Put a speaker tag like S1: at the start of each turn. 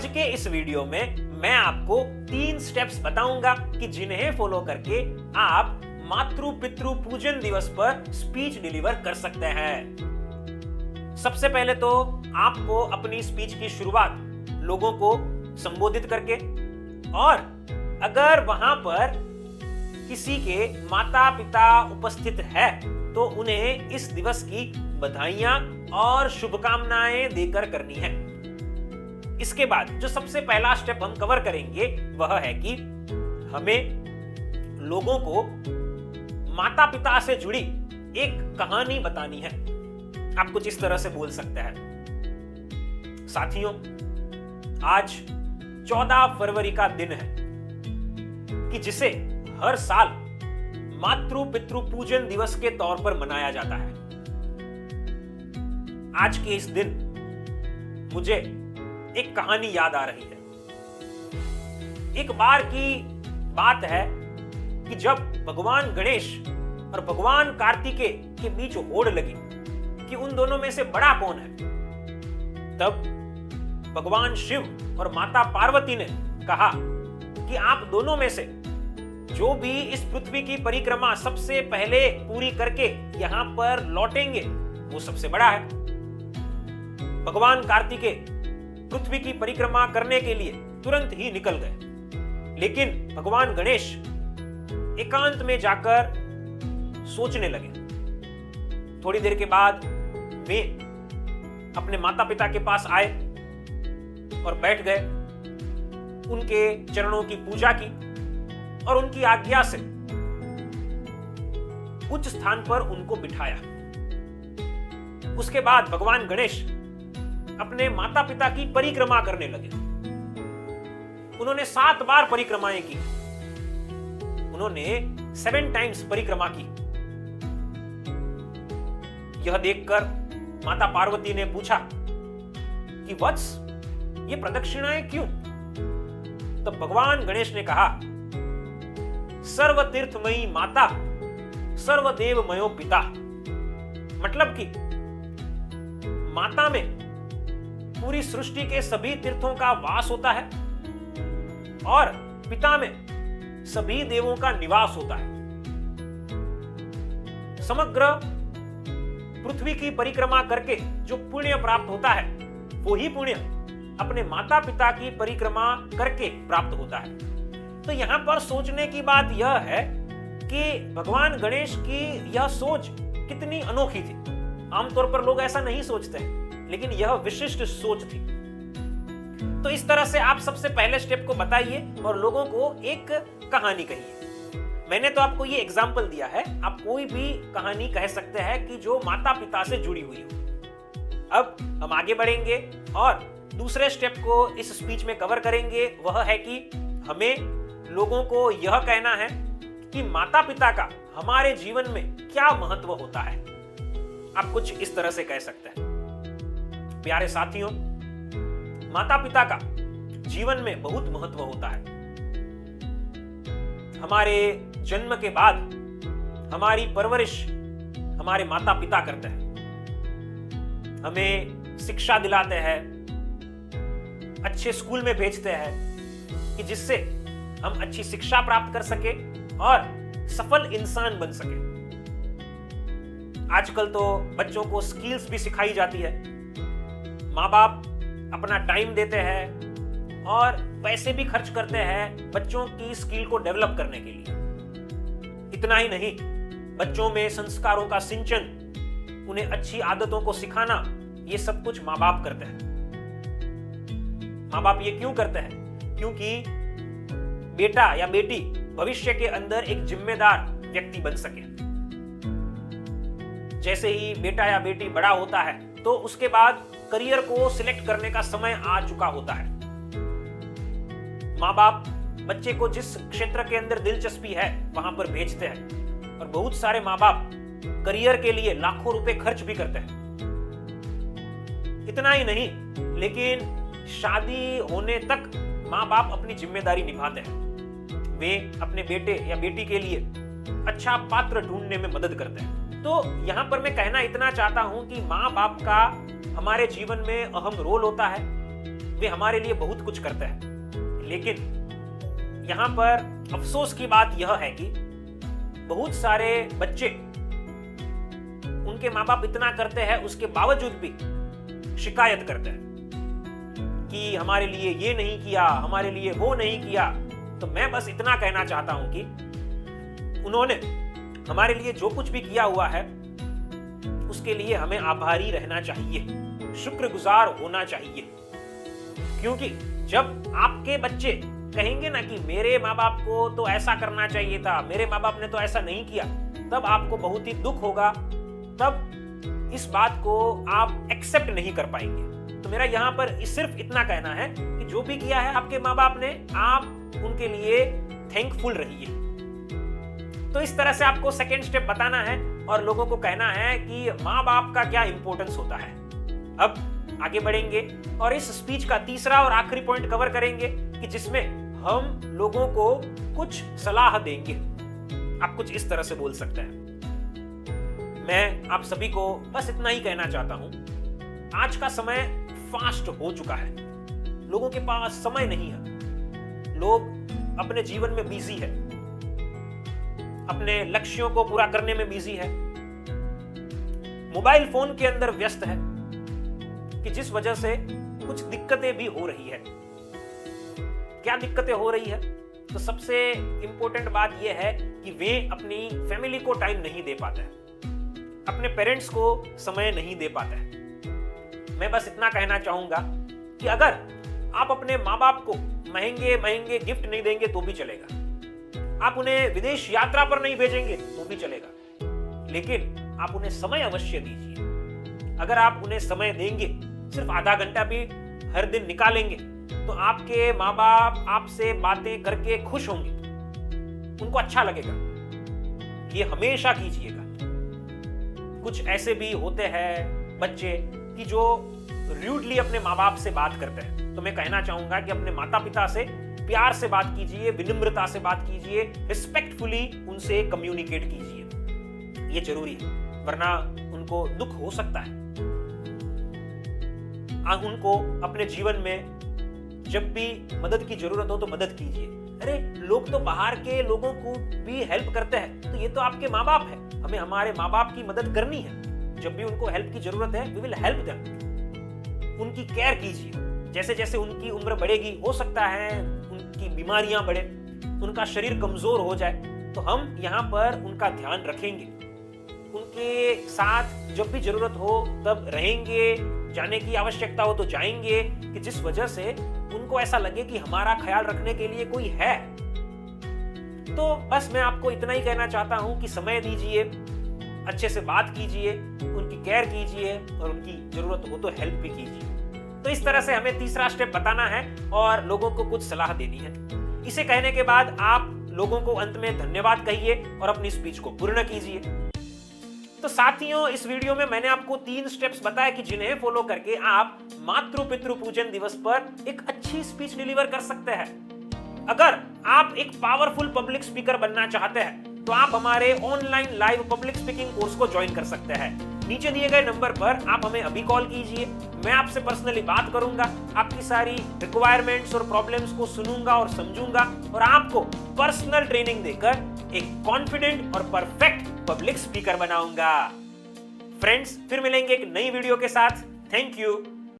S1: आज के इस वीडियो में मैं आपको 3 स्टेप्स बताऊंगा कि जिन्हें फॉलो करके आप मातृ पितृ पूजन दिवस पर स्पीच डिलीवर कर सकते हैं। सबसे पहले तो आपको अपनी स्पीच की शुरुआत लोगों को संबोधित करके, और अगर वहां पर किसी के माता पिता उपस्थित है तो उन्हें इस दिवस की बधाइयां और शुभकामनाएं देकर करनी है। इसके बाद जो सबसे पहला स्टेप हम कवर करेंगे वह है कि हमें लोगों को माता पिता से जुड़ी एक कहानी बतानी है। आप कुछ इस तरह से बोल सकते हैं, साथियों, आज 14 फरवरी का दिन है कि जिसे हर साल मातृ पितृ पूजन दिवस के तौर पर मनाया जाता है। आज के इस दिन मुझे एक कहानी याद आ रही है। एक बार की बात है कि जब भगवान गणेश और भगवान कार्तिकेय के बीच होड़ लगी कि उन दोनों में से बड़ा कौन है, तब भगवान शिव और माता पार्वती ने कहा कि आप दोनों में से जो भी इस पृथ्वी की परिक्रमा सबसे पहले पूरी करके यहां पर लौटेंगे वो सबसे बड़ा है। भगवान कार्तिकेय पृथ्वी की परिक्रमा करने के लिए तुरंत ही निकल गए, लेकिन भगवान गणेश एकांत में जाकर सोचने लगे। थोड़ी देर के बाद वे अपने माता पिता के पास आए और बैठ गए, उनके चरणों की पूजा की और उनकी आज्ञा से उच्च स्थान पर उनको बिठाया। उसके बाद भगवान गणेश अपने माता पिता की परिक्रमा करने लगे। उन्होंने 7 बार परिक्रमाएं की। उन्होंने 7 टाइम्स परिक्रमा की। यह देखकर माता पार्वती ने पूछा कि वत्स, ये प्रदक्षिणाएं क्यों? तब भगवान गणेश ने कहा, सर्वतीर्थमयी माता सर्वदेवमयो पिता। मतलब कि माता में पूरी सृष्टि के सभी तीर्थों का वास होता है और पिता में सभी देवों का निवास होता है। समग्र पृथ्वी की परिक्रमा करके जो पुण्य प्राप्त होता है वो ही पुण्य अपने माता पिता की परिक्रमा करके प्राप्त होता है। तो यहां पर सोचने की बात यह है कि भगवान गणेश की यह सोच कितनी अनोखी थी। आमतौर पर लोग ऐसा नहीं सोचते हैं, लेकिन यह विशिष्ट सोच थी। तो इस तरह से आप सबसे पहले स्टेप को बताइए और लोगों को एक कहानी कहिए। मैंने तो आपको ये एग्जाम्पल दिया है, आप कोई भी कहानी कह सकते हैं कि जो माता पिता से जुड़ी हुई हो। अब हम आगे बढ़ेंगे और दूसरे स्टेप को इस स्पीच में कवर करेंगे। वह है कि हमें लोगों को यह कहना है कि माता पिता का हमारे जीवन में क्या महत्व होता है। आप कुछ इस तरह से कह सकते हैं, प्यारे साथियों, माता पिता का जीवन में बहुत महत्व होता है। हमारे जन्म के बाद हमारी परवरिश हमारे माता पिता करते हैं। हमें शिक्षा दिलाते हैं, अच्छे स्कूल में भेजते हैं कि जिससे हम अच्छी शिक्षा प्राप्त कर सके और सफल इंसान बन सके। आजकल तो बच्चों को स्किल्स भी सिखाई जाती है। माँ बाप अपना टाइम देते हैं और पैसे भी खर्च करते हैं बच्चों की स्किल को डेवलप करने के लिए। इतना ही नहीं, बच्चों में संस्कारों का सिंचन, उन्हें अच्छी आदतों को सिखाना, ये सब कुछ माँ बाप करते हैं। माँ बाप ये क्यों करते हैं? क्योंकि बेटा या बेटी भविष्य के अंदर एक जिम्मेदार व्यक्ति बन सके। जैसे ही बेटा या बेटी बड़ा होता है तो उसके बाद करियर को सिलेक्ट करने का समय आ चुका होता है। माँ बाप बच्चे को जिस क्षेत्र के अंदर दिलचस्पी है वहां पर भेजते हैं, और बहुत सारे माँ बाप करियर के लिए लाखों रुपए खर्च भी करते हैं। इतना ही नहीं, लेकिन शादी होने तक माँ बाप अपनी जिम्मेदारी निभाते हैं। वे अपने बेटे या बेटी के लिए अच्छा पात्र ढूंढने में मदद करते हैं। तो यहां पर मैं कहना इतना चाहता हूं कि माँ बाप का हमारे जीवन में अहम रोल होता है। वे हमारे लिए बहुत कुछ करते हैं, लेकिन यहां पर अफसोस की बात यह है कि बहुत सारे बच्चे, उनके माँ बाप इतना करते हैं, उसके बावजूद भी शिकायत करते हैं कि हमारे लिए ये नहीं किया, हमारे लिए वो नहीं किया। तो मैं बस इतना कहना चाहता हूं कि उन्होंने हमारे लिए जो कुछ भी किया हुआ है उसके लिए हमें आभारी रहना चाहिए, शुक्रगुजार होना चाहिए। क्योंकि जब आपके बच्चे कहेंगे ना कि मेरे माँ बाप को तो ऐसा करना चाहिए था, मेरे माँ बाप ने तो ऐसा नहीं किया, तब आपको बहुत ही दुख होगा, तब इस बात को आप एक्सेप्ट नहीं कर पाएंगे। तो मेरा यहाँ पर सिर्फ इतना कहना है कि जो भी किया है आपके माँ बाप ने, आप उनके लिए थैंकफुल रहिए। तो इस तरह से आपको सेकेंड स्टेप बताना है और लोगों को कहना है कि माँ बाप का क्या इंपॉर्टेंस होता है। अब आगे बढ़ेंगे और इस स्पीच का तीसरा और आखिरी पॉइंट कवर करेंगे कि जिसमें हम लोगों को कुछ सलाह देंगे। आप कुछ इस तरह से बोल सकते हैं, मैं आप सभी को बस इतना ही कहना चाहता हूं, आज का समय फास्ट हो चुका है, लोगों के पास समय नहीं है, लोग अपने जीवन में बिजी है, अपने लक्ष्यों को पूरा करने में बिजी है, मोबाइल फोन के अंदर व्यस्त है, कि जिस वजह से कुछ दिक्कतें भी हो रही है। क्या दिक्कतें हो रही है? तो सबसे इंपॉर्टेंट बात यह है कि वे अपनी फैमिली को टाइम नहीं दे पाते हैं, अपने पेरेंट्स को समय नहीं दे पाते हैं। मैं बस इतना कहना चाहूंगा कि अगर आप अपने माँ बाप को महंगे महंगे गिफ्ट नहीं देंगे तो भी चलेगा, आप उन्हें विदेश यात्रा पर नहीं भेजेंगे तो भी चलेगा, लेकिन आप उन्हें समय अवश्य दीजिए। अगर आप उन्हें समय देंगे, सिर्फ आधा घंटा भी हर दिन निकालेंगे, तो आपके माँ बाप आपसे बातें करके खुश होंगे, उनको अच्छा लगेगा। ये हमेशा कीजिएगा। कुछ ऐसे भी होते हैं बच्चे कि जो रूडली अपने माँ बाप से बात करते हैं, तो मैं कहना चाहूंगा कि अपने माता पिता से प्यार से बात कीजिए, विनम्रता से बात कीजिए, रिस्पेक्टफुली उनसे कम्युनिकेट कीजिए। ये जरूरी है, वरना उनको दुख हो सकता है। उनको अपने जीवन में जब भी मदद की जरूरत हो तो मदद कीजिए। अरे लोग तो बाहर के लोगों को भी हेल्प करते हैं, तो ये तो आपके माँ बाप है, हमें हमारे माँ बाप की मदद करनी है। जब भी उनको हेल्प की जरूरत है, वी विल हेल्प देम। उनकी केयर कीजिए। जैसे जैसे उनकी उम्र बढ़ेगी, हो सकता है उनकी बीमारियां बढ़े, उनका शरीर कमजोर हो जाए, तो हम यहाँ पर उनका ध्यान रखेंगे, उनके साथ जब भी जरूरत हो तब रहेंगे, जाने की आवश्यकता हो तो जाएंगे, कि जिस वजह से उनको ऐसा लगे कि हमारा ख्याल रखने के लिए कोई है। तो बस मैं आपको इतना ही कहना चाहता हूं कि समय दीजिए, अच्छे से बात कीजिए, उनकी केयर कीजिए और उनकी जरूरत हो तो हेल्प भी कीजिए। तो इस तरह से हमें तीसरा स्टेप बताना है और लोगों को कुछ सलाह देनी है। इसे कहने के बाद आप लोगों को अंत में धन्यवाद कहिए और अपनी स्पीच को पूर्ण कीजिए। तो साथियों, इस वीडियो में मैंने आपको 3 स्टेप्स बताए कि जिन्हें फॉलो करके आप मातृ पितृ पूजन दिवस पर एक अच्छी स्पीच डिलीवर कर सकते हैं। अगर आप एक पावरफुल पब्लिक स्पीकर बनना चाहते हैं तो आप हमारे online live public speaking course को ज्वाइन कर सकते हैं। नीचे दिए गए नंबर पर आप हमें अभी कॉल कीजिए, मैं आपसे पर्सनली बात करूंगा, आपकी सारी रिक्वायरमेंट्स और प्रॉब्लम्स को सुनूंगा और समझूंगा और आपको पर्सनल ट्रेनिंग देकर एक कॉन्फिडेंट और परफेक्ट पब्लिक स्पीकर बनाऊंगा। फ्रेंड्स, फिर मिलेंगे एक नई वीडियो के साथ। Thank you.